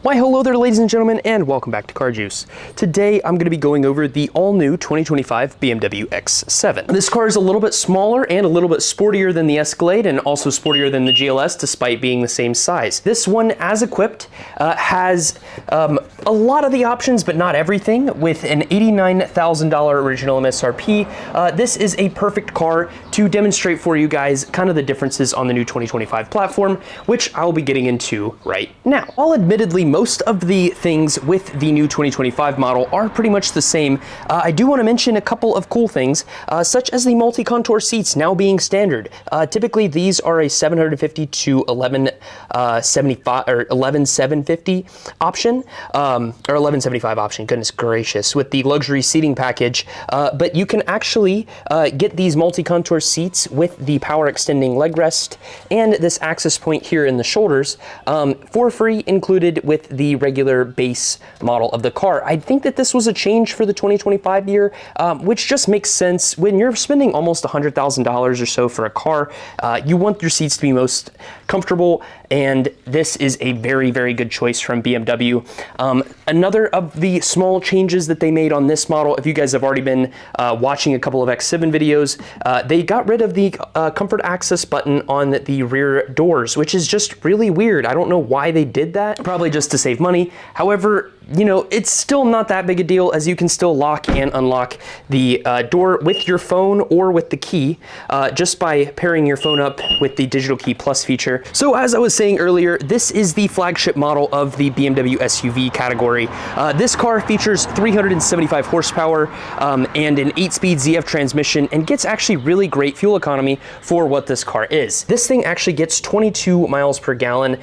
Why hello there ladies and gentlemen, and welcome back to Car Juice. Today I'm going to be going over the all-new 2025 BMW X7. This car is a little bit smaller and a little bit sportier than the Escalade, and also sportier than the GLS despite being the same size. This one, as equipped, has a lot of the options but not everything. With an $89,000 original MSRP, this is a perfect car to demonstrate for you guys kind of the differences on the new 2025 platform, which I'll be getting into right now. While admittedly most of the things with the new 2025 model are pretty much the same, I do want to mention a couple of cool things, such as the multi-contour seats now being standard. Typically these are a 750 to 1175 or 11750 option, or 1175 option, goodness gracious, with the luxury seating package. But you can actually get these multi-contour seats with the power extending leg rest and this access point here in the shoulders for free, included with the regular base model of the car. I think that this was a change for the 2025 year, which just makes sense. When you're spending almost $100,000 or so for a car, you want your seats to be most comfortable, and this is a very, very good choice from BMW. Another of the small changes that they made on this model, if you guys have already been watching a couple of X7 videos, they got rid of the comfort access button on the rear doors, which is just really weird. I don't know why they did that, probably just to save money. However, you know, it's still not that big a deal, as you can still lock and unlock the door with your phone or with the key, just by pairing your phone up with the Digital Key Plus feature. So as I was saying earlier, this is the flagship model of the BMW SUV category. This car features 375 horsepower and an 8-speed ZF transmission, and gets actually really great fuel economy for what this car is. This thing actually gets 22 miles per gallon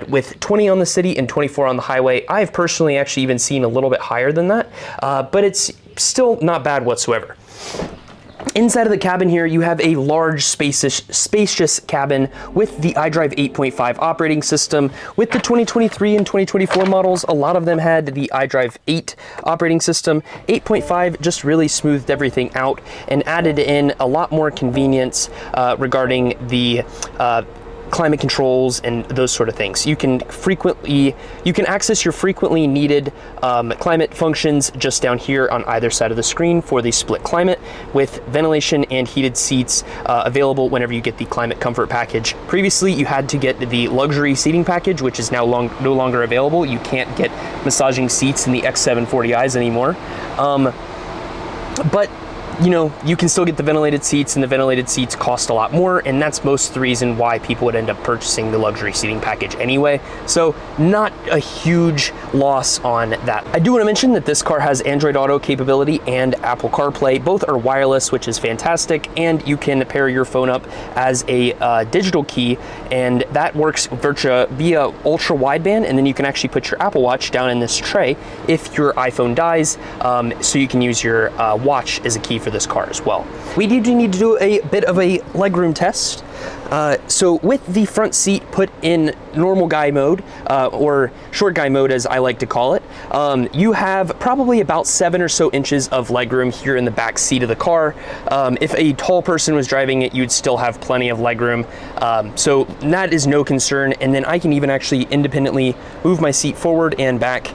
with 20 on the city and 24 on the highway. I've personally actually even seen a little bit higher than that, but it's still not bad whatsoever. Inside of the cabin here, you have a large, spacious cabin with the iDrive 8.5 operating system. With the 2023 and 2024 models, a lot of them had the iDrive 8 operating system. 8.5 just really smoothed everything out and added in a lot more convenience regarding the climate controls and those sort of things. You can access your frequently needed climate functions just down here on either side of the screen for the split climate, with ventilation and heated seats available whenever you get the climate comfort package. Previously, you had to get the luxury seating package, which is now no longer available. You can't get massaging seats in the X7 40i's anymore. But you know, you can still get the ventilated seats, and the ventilated seats cost a lot more, and that's most of the reason why people would end up purchasing the luxury seating package anyway. So not a huge loss on that. I do want to mention that this car has Android Auto capability and Apple CarPlay. Both are wireless, which is fantastic, and you can pair your phone up as a digital key, and that works via ultra wideband, and then you can actually put your Apple Watch down in this tray if your iPhone dies, so you can use your watch as a key for this car as well. We do need to do a bit of a legroom test. So with the front seat put in normal guy mode, or short guy mode as I like to call it, you have probably about 7 or so inches of legroom here in the back seat of the car. If a tall person was driving it, you'd still have plenty of legroom, so that is no concern. And then I can even actually independently move my seat forward and back,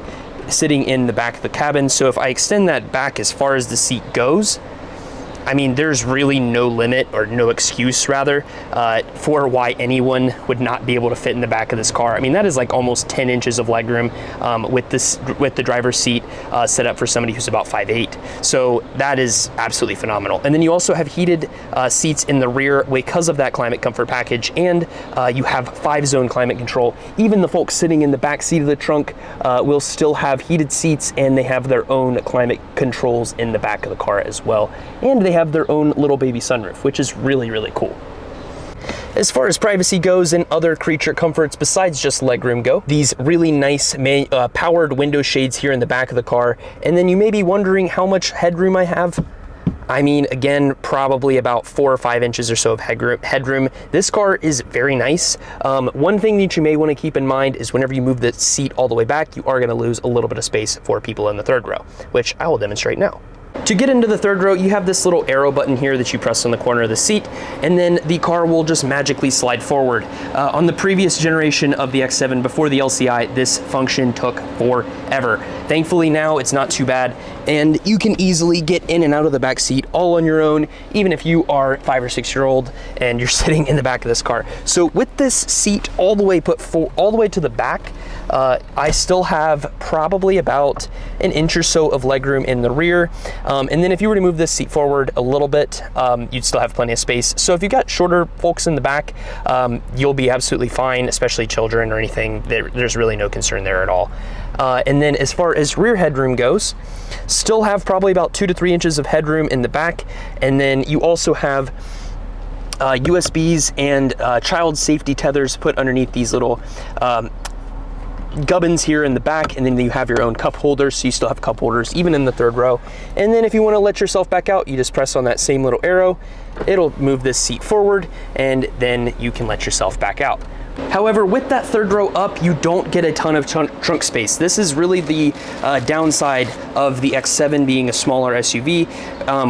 sitting in the back of the cabin. So if I extend that back as far as the seat goes, I mean, there's really no limit, or no excuse rather, for why anyone would not be able to fit in the back of this car. I mean, that is like almost 10 inches of legroom with the driver's seat set up for somebody who's about 5'8". So that is absolutely phenomenal. And then you also have heated seats in the rear because of that climate comfort package, and you have 5-zone climate control. Even the folks sitting in the back seat of the trunk will still have heated seats, and they have their own climate controls in the back of the car as well. And they have their own little baby sunroof, which is really, really cool. As far as privacy goes and other creature comforts besides just legroom go, these really nice powered window shades here in the back of the car. And then you may be wondering how much headroom I have. I mean, again, probably about 4 or 5 inches or so of headroom. This car is very nice. One thing that you may want to keep in mind is whenever you move the seat all the way back, you are going to lose a little bit of space for people in the third row, which I will demonstrate now. To get into the third row, you have this little arrow button here that you press on the corner of the seat, and then the car will just magically slide forward. On the previous generation of the X7 before the LCI, this function took forever. Thankfully now it's not too bad, and you can easily get in and out of the back seat all on your own, even if you are 5 or 6 year old and you're sitting in the back of this car. So with this seat all the way all the way to the back, I still have probably about an inch or so of legroom in the rear. And then if you were to move this seat forward a little bit, you'd still have plenty of space. So if you've got shorter folks in the back, you'll be absolutely fine, especially children or anything. There's really no concern there at all. And then as far as rear headroom goes, still have probably about 2 to 3 inches of headroom in the back. And then you also have USBs and child safety tethers put underneath these little gubbins here in the back, and then you have your own cup holders, so you still have cup holders even in the third row. And then if you want to let yourself back out, you just press on that same little arrow. It'll move this seat forward, and then you can let yourself back out. However, with that third row up, you don't get a ton of trunk space. This is really the downside of the X7 being a smaller SUV.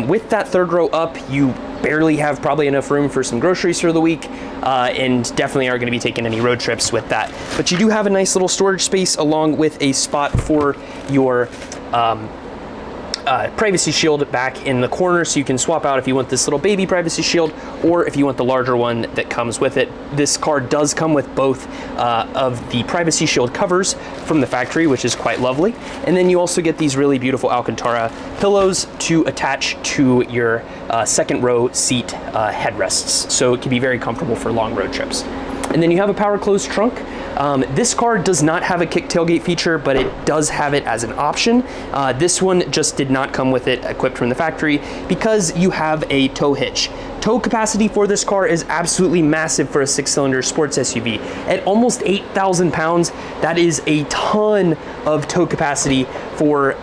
With that third row up, you barely have probably enough room for some groceries for the week, and definitely aren't going to be taking any road trips with that. But you do have a nice little storage space along with a spot for your privacy shield back in the corner, so you can swap out if you want this little baby privacy shield or if you want the larger one that comes with it. This car does come with both of the privacy shield covers from the factory, which is quite lovely. And then you also get these really beautiful Alcantara pillows to attach to your second row seat headrests, so it can be very comfortable for long road trips. And then you have a power closed trunk. This car does not have a kick tailgate feature, but it does have it as an option. This one just did not come with it equipped from the factory because you have a tow hitch. Tow capacity for this car is absolutely massive for a 6-cylinder sports SUV. At almost 8,000 pounds, that is a ton of tow capacity for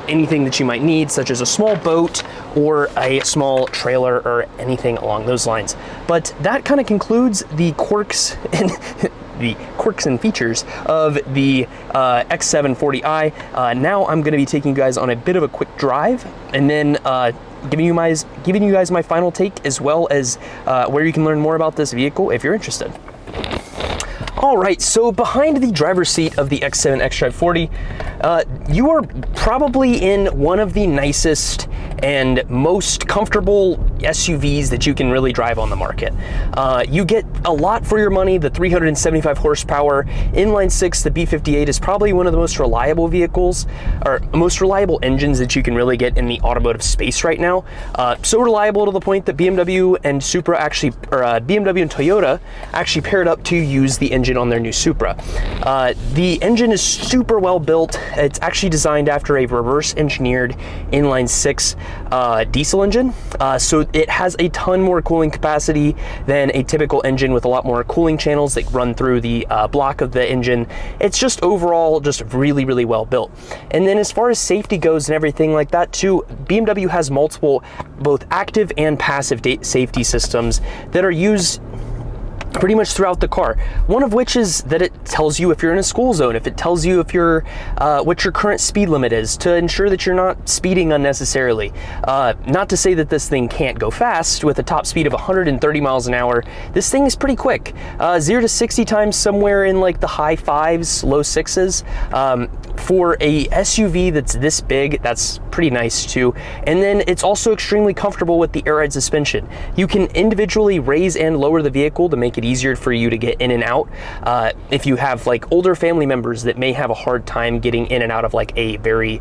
anything that you might need, such as a small boat or a small trailer or anything along those lines. But that kind of concludes the quirks and features of the X7 40i. Now I'm going to be taking you guys on a bit of a quick drive, and then giving you guys my final take, as well as where you can learn more about this vehicle if you're interested. All right, so behind the driver's seat of the X7 xDrive 40, you are probably in one of the nicest and most comfortable SUVs that you can really drive on the market. You get a lot for your money. The 375 horsepower inline six, the B58, is probably one of the most reliable vehicles, or most reliable engines that you can really get in the automotive space right now. So reliable to the point that BMW and Supra actually, or BMW and Toyota actually paired up to use the engine on their new Supra. The engine is super well built. It's actually designed after a reverse engineered inline six diesel engine. So it has a ton more cooling capacity than a typical engine, with a lot more cooling channels that run through the block of the engine. It's just overall just really, really well built. And then as far as safety goes and everything like that too, BMW has multiple both active and passive safety systems that are used pretty much throughout the car. One of which is that it tells you if you're in a school zone, if it tells you if you're what your current speed limit is, to ensure that you're not speeding unnecessarily. Not to say that this thing can't go fast. With a top speed of 130 miles an hour, this thing is pretty quick. 0 to 60 times somewhere in like the high 5s, low 6s. For a SUV that's this big, that's pretty nice too. And then it's also extremely comfortable with the air ride suspension. You can individually raise and lower the vehicle to make it easier for you to get in and out. If you have like older family members that may have a hard time getting in and out of like a very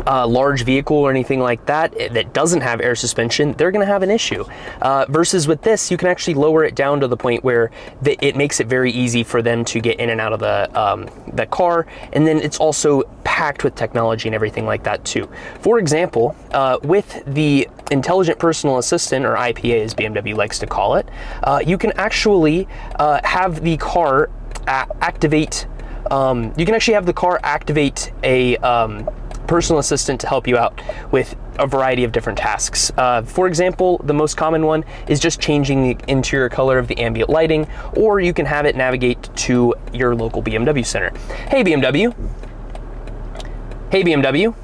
large vehicle or anything like that that doesn't have air suspension, they're going to have an issue. Versus with this, you can actually lower it down to the point where it makes it very easy for them to get in and out of the car. And then it's also packed with technology and everything like that too. For example, with the Intelligent Personal Assistant, or IPA as BMW likes to call it, you can actually have the car activate a personal assistant to help you out with a variety of different tasks. For example, the most common one is just changing the interior color of the ambient lighting, or you can have it navigate to your local BMW center. Hey BMW. Hey BMW.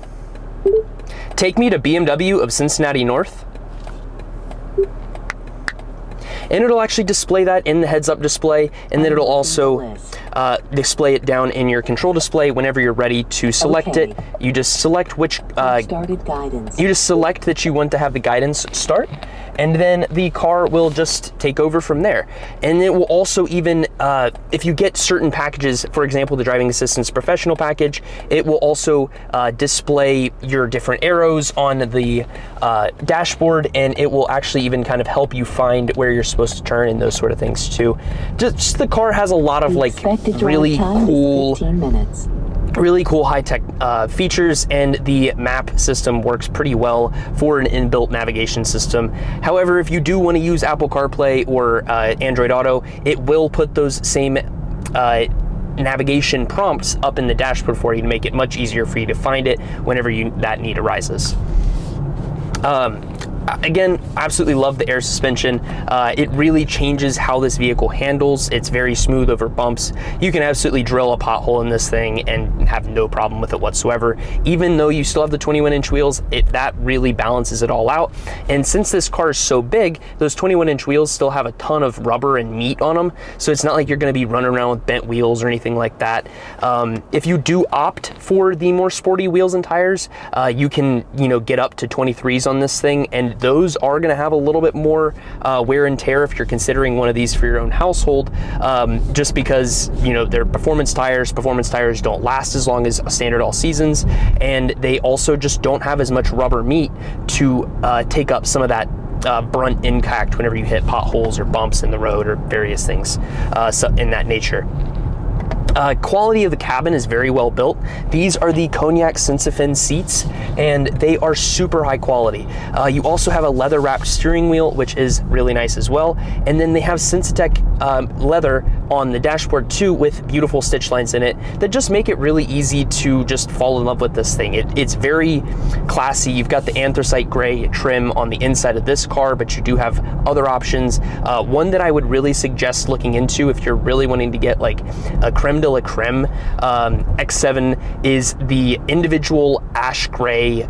take me to BMW of Cincinnati North. And it'll actually display that in the heads-up display, and then it'll also display it down in your control display whenever you're ready to select it. You just select which you just select that you want to have the guidance start, and then the car will just take over from there. And it will also even, if you get certain packages, for example, the driving assistance professional package, it will also display your different arrows on the dashboard, and it will actually even kind of help you find where you're supposed to turn and those sort of things too. Just the car has a lot of like really cool high-tech features, and the map system works pretty well for an inbuilt navigation system. However, if you do want to use Apple CarPlay or Android Auto, it will put those same navigation prompts up in the dashboard for you to make it much easier for you to find it whenever that need arises. Again, absolutely love the air suspension. It really changes how this vehicle handles. It's very smooth over bumps. You can absolutely drill a pothole in this thing and have no problem with it whatsoever. Even though you still have the 21-inch wheels, that really balances it all out. And since this car is so big, those 21-inch wheels still have a ton of rubber and meat on them. So it's not like you're gonna be running around with bent wheels or anything like that. If you do opt for the more sporty wheels and tires, you can, get up to 23s on this thing, and those are going to have a little bit more wear and tear if you're considering one of these for your own household, just because they're performance tires. Performance tires don't last as long as a standard all seasons, and they also just don't have as much rubber meat to take up some of that brunt impact whenever you hit potholes or bumps in the road or various things in that nature. Quality of the cabin is very well built. These are the Cognac Sensifin seats, and they are super high quality. You also have a leather wrapped steering wheel, which is really nice as well. And then they have Sensitech leather on the dashboard too, with beautiful stitch lines in it that just make it really easy to just fall in love with this thing. It's very classy. You've got the anthracite gray trim on the inside of this car, but you do have other options. One that I would really suggest looking into if you're really wanting to get like a creme de la creme X7 is the individual ash gray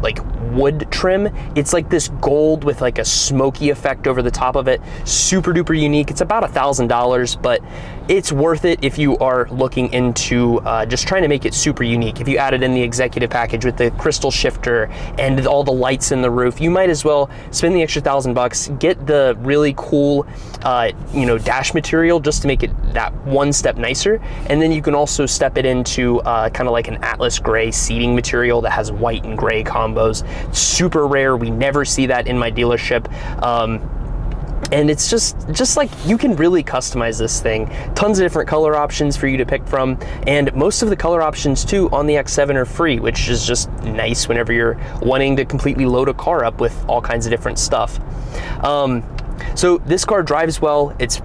like wood trim. It's like this gold with like a smoky effect over the top of it. Super duper unique. It's about $1,000, but it's worth it if you are looking into just trying to make it super unique. If you added in the executive package with the crystal shifter and all the lights in the roof, you might as well spend the extra $1,000, get the really cool dash material just to make it that one step nicer, and then you can also step it into kind of like an Atlas gray seating material that has white and gray combos. Super rare. We never see that in my dealership. And it's just like you can really customize this thing. Tons of different color options for you to pick from, and most of the color options too on the X7 are free, which is just nice whenever you're wanting to completely load a car up with all kinds of different stuff. So this car drives well. It's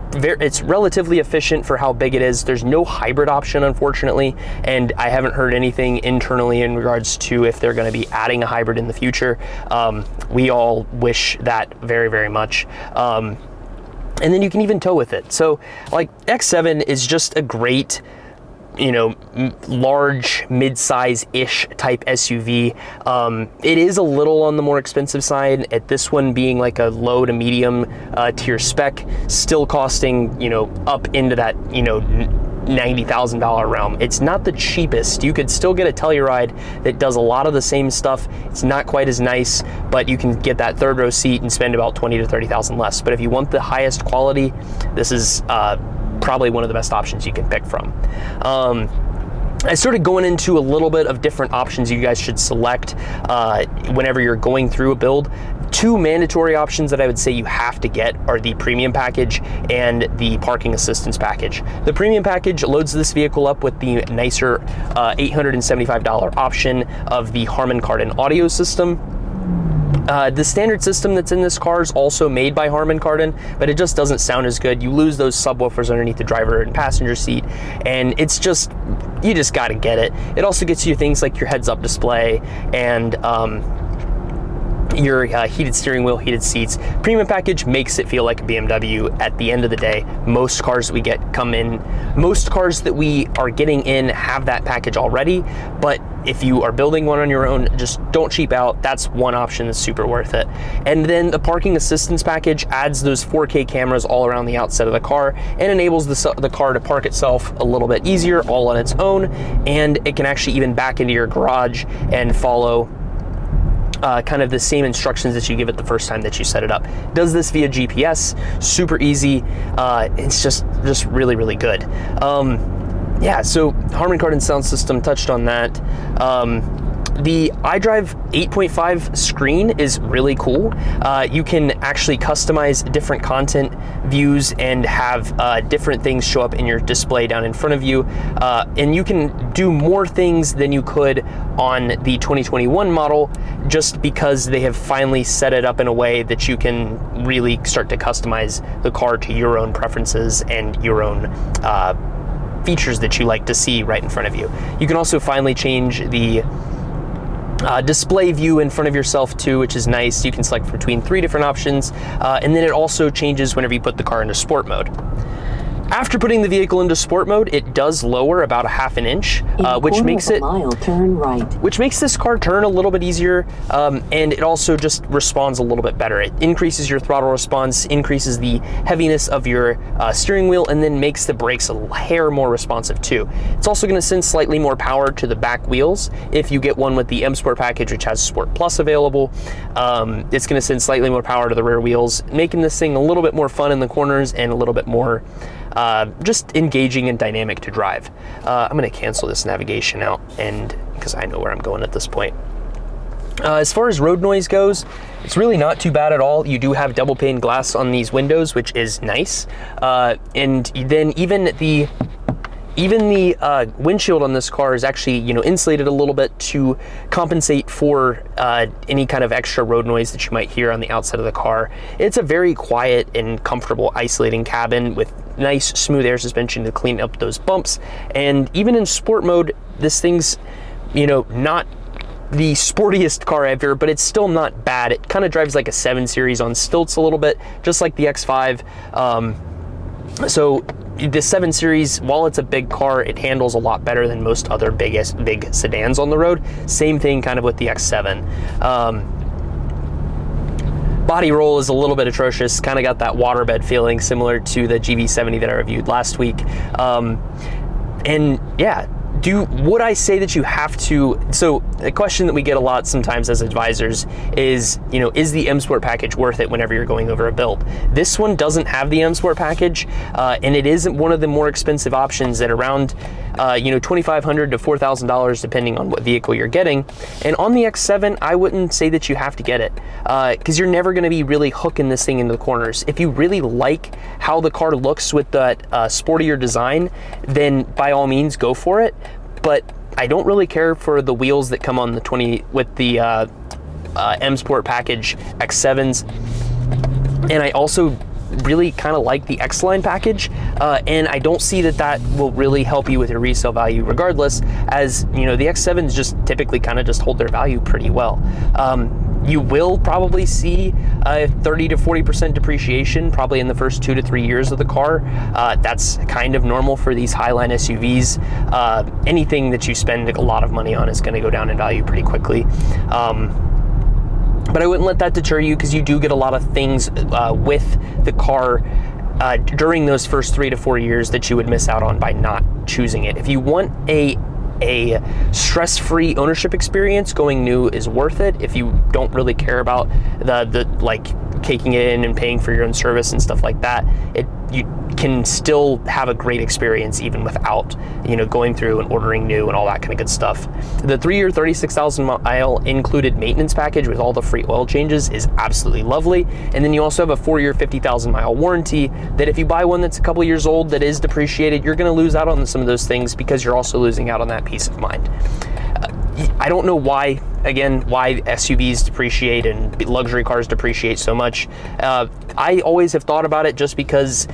relatively efficient for how big it is. There's no hybrid option, unfortunately, and I haven't heard anything internally in regards to if they're going to be adding a hybrid in the future. We all wish that very, very much. And then you can even tow with it. So like X7 is just a great, large, mid-size-ish type SUV. It is a little on the more expensive side, at this one being like a low to medium tier spec, still costing, up into that, $90,000 realm. It's not the cheapest. You could still get a Telluride that does a lot of the same stuff. It's not quite as nice, but you can get that third row seat and spend about $20,000 to $30,000 less. But if you want the highest quality, this is probably one of the best options you can pick from. I started going into a little bit of different options you guys should select whenever you're going through a build. Two mandatory options that I would say you have to get are the premium package and the parking assistance package. The premium package loads this vehicle up with the nicer $875 option of the Harman Kardon audio system. The standard system that's in this car is also made by Harman Kardon, but it just doesn't sound as good. You lose those subwoofers underneath the driver and passenger seat, and it's just, you just gotta get it. It also gets you things like your heads-up display and your heated steering wheel, heated seats. Premium package makes it feel like a BMW. At the end of the day, most cars that we get most cars that we are getting in have that package already, but if you are building one on your own, just don't cheap out. That's one option that's super worth it. And then the parking assistance package adds those 4K cameras all around the outside of the car and enables the car to park itself a little bit easier all on its own, and it can actually even back into your garage and follow kind of the same instructions that you give it the first time that you set it up. Does this via GPS, super easy. It's just really, really good. Yeah, so Harman Kardon sound system, touched on that. The iDrive 8.5 screen is really cool. You can actually customize different content views and have different things show up in your display down in front of you. And you can do more things than you could on the 2021 model, just because they have finally set it up in a way that you can really start to customize the car to your own preferences and your own features that you like to see right in front of you. You can also finally change the display view in front of yourself too, which is nice. You can select between 3 different options, and then it also changes whenever you put the car into sport mode. After putting the vehicle into sport mode, it does lower about 1/2 inch, which makes it turn right. Which makes this car turn a little bit easier, and it also just responds a little bit better. It increases your throttle response, increases the heaviness of your steering wheel, and then makes the brakes a hair more responsive too. It's also going to send slightly more power to the back wheels if you get one with the M Sport package, which has Sport Plus available. It's going to send slightly more power to the rear wheels, making this thing a little bit more fun in the corners and a little bit more just engaging and dynamic to drive. I'm going to cancel this navigation out, and because I know where I'm going at this point. As far as road noise goes, it's really not too bad at all. You do have double pane glass on these windows, which is nice. And then even the windshield on this car is actually, insulated a little bit to compensate for any kind of extra road noise that you might hear on the outside of the car. It's a very quiet and comfortable isolating cabin with nice smooth air suspension to clean up those bumps. And even in sport mode, this thing's, not the sportiest car ever, but it's still not bad. It kind of drives like a 7 Series on stilts a little bit, just like the X5. So the 7 Series, while it's a big car, it handles a lot better than most other big sedans on the road. Same thing kind of with the X7. Body roll is a little bit atrocious, kind of got that waterbed feeling similar to the GV70 that I reviewed last week. And yeah, would I say that you have to? So a question that we get a lot sometimes as advisors is, is the M Sport package worth it whenever you're going over a build? This one doesn't have the M Sport package, and it isn't one of the more expensive options at around, $2,500 to $4,000 depending on what vehicle you're getting. And on the X7, I wouldn't say that you have to get it, because you're never going to be really hooking this thing into the corners. If you really like how the car looks with that sportier design, then by all means go for it. But I don't really care for the wheels that come on the M Sport package X7s, and I also really kind of like the X-Line package, and I don't see that will really help you with your resale value regardless, as the X7s just typically kind of just hold their value pretty well. You will probably see a 30 to 40% depreciation probably in the first 2 to 3 years of the car. That's kind of normal for these Highline SUVs. Anything that you spend a lot of money on is going to go down in value pretty quickly. But I wouldn't let that deter you, because you do get a lot of things with the car during those first 3 to 4 years that you would miss out on by not choosing it. If you want a stress-free ownership experience, going new is worth it. If you don't really care about the taking it in and paying for your own service and stuff like that, you can still have a great experience even without going through and ordering new and all that kind of good stuff. The 3-year 36,000 mile included maintenance package with all the free oil changes is absolutely lovely. And then you also have a 4-year 50,000 mile warranty that if you buy one that's a couple years old that is depreciated, you're going to lose out on some of those things, because you're also losing out on that peace of mind. I don't know why SUVs depreciate and luxury cars depreciate so much. I always have thought about it just because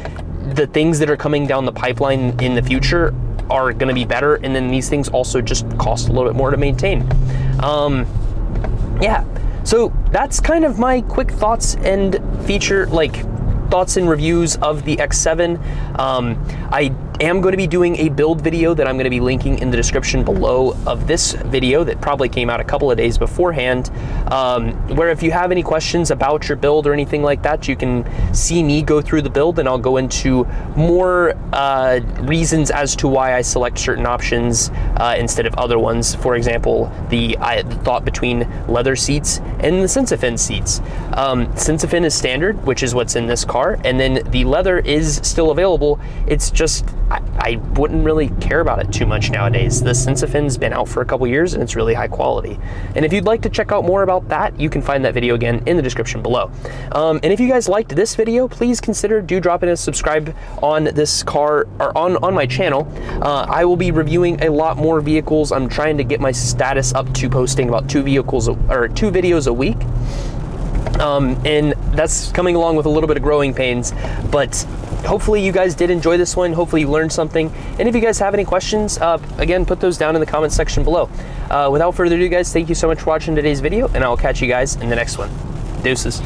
the things that are coming down the pipeline in the future are going to be better, and then these things also just cost a little bit more to maintain. Yeah, So that's kind of my quick thoughts and thoughts and reviews of the X7. I am going to be doing a build video that I'm going to be linking in the description below of this video that probably came out a couple of days beforehand, where if you have any questions about your build or anything like that, you can see me go through the build, and I'll go into more reasons as to why I select certain options instead of other ones. For example, the thought between leather seats and the Sensafin seats. Sensafin is standard, which is what's in this car, and then the leather is still available. It's just I wouldn't really care about it too much nowadays. The Sensafin's been out for a couple years and it's really high quality. And if you'd like to check out more about that, you can find that video again in the description below. And if you guys liked this video, please consider dropping a subscribe on this car, or on my channel. I will be reviewing a lot more vehicles. I'm trying to get my status up to posting about 2 videos a week. And that's coming along with a little bit of growing pains, but hopefully you guys did enjoy this one. Hopefully you learned something. And if you guys have any questions, again, put those down in the comment section below. Without further ado, guys, thank you so much for watching today's video, and I'll catch you guys in the next one. Deuces.